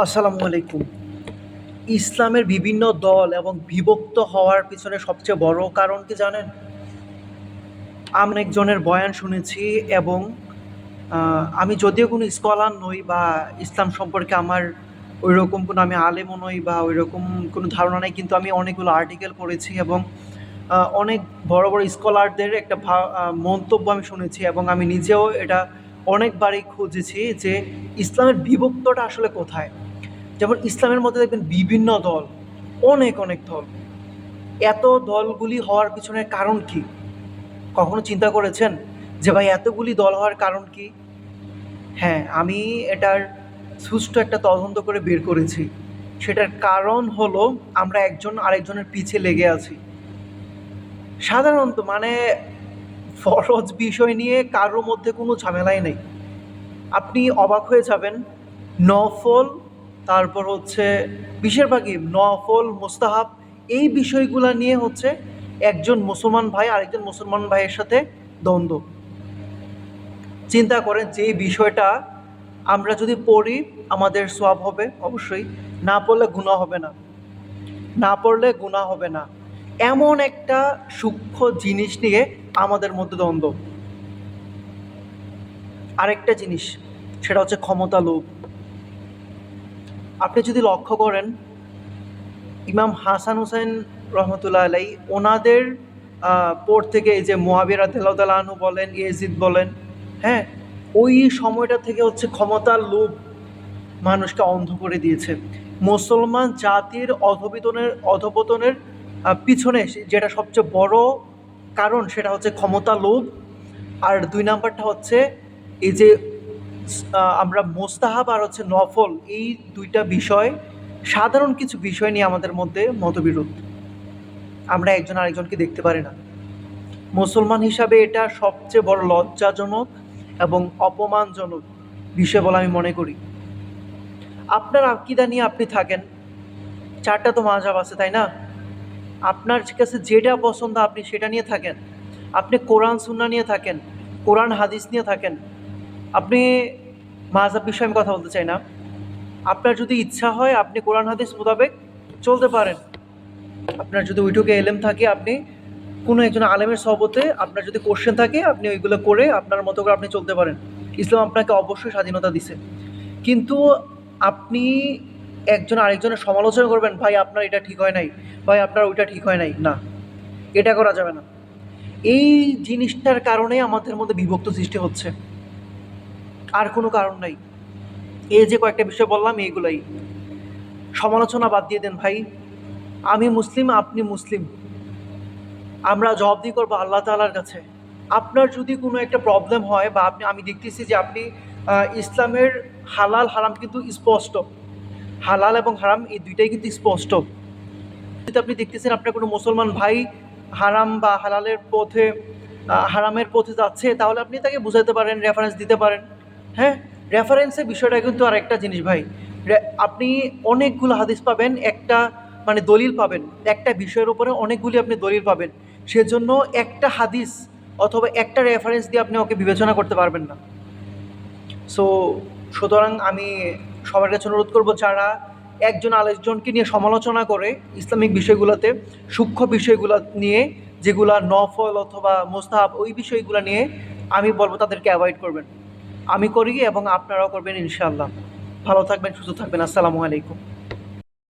আসসালামু আলাইকুম। ইসলামের বিভিন্ন দল এবং বিভক্ত হওয়ার পিছনে সবচেয়ে বড় কারণ কি জানেন? আমি একজনের বয়ান শুনেছি এবং আমি যদিও কোনো স্কলার নই বা ইসলাম সম্পর্কে আমার ওইরকম কোনো আমি আলেমও নই বা ওইরকম কোনো ধারণা নেই, কিন্তু আমি অনেকগুলো আর্টিকেল পড়েছি এবং অনেক বড় বড় স্কলারদের একটা মন্তব্য আমি শুনেছি এবং আমি নিজেও এটা অনেকবারই খুঁজেছি যে ইসলামের বিভক্তটা আসলে কোথায়। যেমন ইসলামের মধ্যে দেখবেন বিভিন্ন দল, অনেক অনেক দল। এত দলগুলি হওয়ার পিছনে কারণ কি? কখনো চিন্তা করেছেন যে ভাই এতগুলি দল হওয়ার কারণ কি? হ্যাঁ, আমি এটার সুষ্ঠু একটা তদন্ত করে বের করেছি। সেটার কারণ হলো আমরা একজন আরেকজনের পিছে লেগে আছি। সাধারণত ফরজ বিষয় নিয়ে কারোর মধ্যে কোনো ঝামেলাই নেই। আপনি অবাক হয়ে যাবেন, নফল, তারপর হচ্ছে বেশিরভাগই নফল, মুস্তাহাব, এই বিষয়গুলা নিয়ে হচ্ছে একজন মুসলমান ভাই আরেকজন মুসলমান ভাইয়ের সাথে দ্বন্দ্ব। চিন্তা করেন যে এই বিষয়টা আমরা যদি পড়ি আমাদের সওয়াব হবে অবশ্যই, না পড়লে গুনাহ হবে না, না পড়লে গুনাহ হবে না। এমন একটা সূক্ষ্ম জিনিস নিয়ে আমাদের মধ্যে দ্বন্দ্ব। আরেকটা জিনিস, সেটা হচ্ছে ক্ষমতা লোভ। আপনি যদি লক্ষ্য করেন, ইমাম হাসান হুসাইন রহমতুল্লাহ আলাই ওনাদের পর থেকে এই যে মুয়াবিয়া রাদিয়াল্লাহু তাআলা আনহু বলেন, ইয়াজিদ বলেন, হ্যাঁ, ওই সময়টা থেকে হচ্ছে ক্ষমতার লোভ মানুষকে অন্ধ করে দিয়েছে। মুসলমান জাতির অধপতনের পিছনে যেটা সবচেয়ে বড় কারণ সেটা হচ্ছে ক্ষমতা লোভ। আর ২ নাম্বারটা হচ্ছে এই যে আমরা মোস্তাহাব আর হচ্ছে নফল, এই ২টা বিষয়, সাধারণ কিছু বিষয় নিয়ে আমাদের মধ্যে মতবিরোধ। আমরা একজন আরেকজনকে দেখতে পারি না। মুসলমান হিসাবে এটা সবচেয়ে বড় লজ্জাজনক এবং অপমানজনক বিষয় বলে আমি মনে করি। আপনার আকীদা নিয়ে আপনি থাকেন, ৪টা তো মাযহাব আছে, তাই না? আপনার কাছে যেটা পছন্দ আপনি সেটা নিয়ে থাকেন। আপনি কোরআন সুন্নাহ নিয়ে থাকেন, কোরআন হাদিস নিয়ে থাকেন। আপনি মাযহাব বিষয়ে আমি কথা বলতে চাই না। আপনার যদি ইচ্ছা হয় আপনি কোরআন হাদিস মোতাবেক চলতে পারেন। আপনার যদি ওইটুকু এলেম থাকে, আপনি কোনো একজন আলেমের সহবতে আপনার যদি কোশ্চেন থাকে আপনি ওইগুলো করে আপনার মতো করে আপনি চলতে পারেন। ইসলাম আপনাকে অবশ্যই স্বাধীনতা দিছে। কিন্তু আপনি একজন আরেকজনের সমালোচনা করবেন, ভাই আপনার এটা ঠিক হয় নাই, ভাই আপনার ওইটা ঠিক হয় নাই, না, এটা করা যাবে না। এই জিনিসটার কারণে আমাদের মধ্যে বিভক্ত সৃষ্টি হচ্ছে, আর কোনো কারণ নাই। এই যে কয়েকটা বিষয় বললাম এইগুলাই। সমালোচনা বাদ দিয়ে দেন ভাই, আমি মুসলিম আপনি মুসলিম, আমরা জবাবদিহি করবো আল্লাহ তাআলার কাছে। আপনার যদি কোনো একটা প্রবলেম হয় বা আমি দেখতেছি যে আপনি ইসলামের হালাল হারাম কিন্তু স্পষ্ট, হালাল এবং হারাম এই দুইটাই কিন্তু স্পষ্ট। যদি আপনি দেখতেছেন আপনার কোনো মুসলমান ভাই হারাম বা হালালের পথে হারামের পথে যাচ্ছে, তাহলে আপনি তাকে বুঝাতে পারেন, রেফারেন্স দিতে পারেন। হ্যাঁ, রেফারেন্সের বিষয়টা কিন্তু আর একটা জিনিস ভাই। আপনি অনেকগুলো হাদিস পাবেন, একটা দলিল পাবেন, একটা বিষয়ের উপরে অনেকগুলি আপনি দলিল পাবেন। সেজন্য একটা হাদিস অথবা একটা রেফারেন্স দিয়ে আপনি ওকে বিবেচনা করতে পারবেন না। সো সুতরাং আমি সবার কাছে অনুরোধ করব, যারা একজন আরেকজনকে নিয়ে সমালোচনা করে ইসলামিক বিষয়গুলোতে, সূক্ষ্ম বিষয়গুলো নিয়ে, যেগুলা নফল অথবা মুস্তাহাব, ওই বিষয়গুলো নিয়ে আমি বলবো তাদেরকে অ্যাভয়েড করবেন। আমি করি এবং আপনারাও করবেন ইনশাআল্লাহ। ভালো থাকবেন, সুস্থ থাকবেন। আসসালামু আলাইকুম।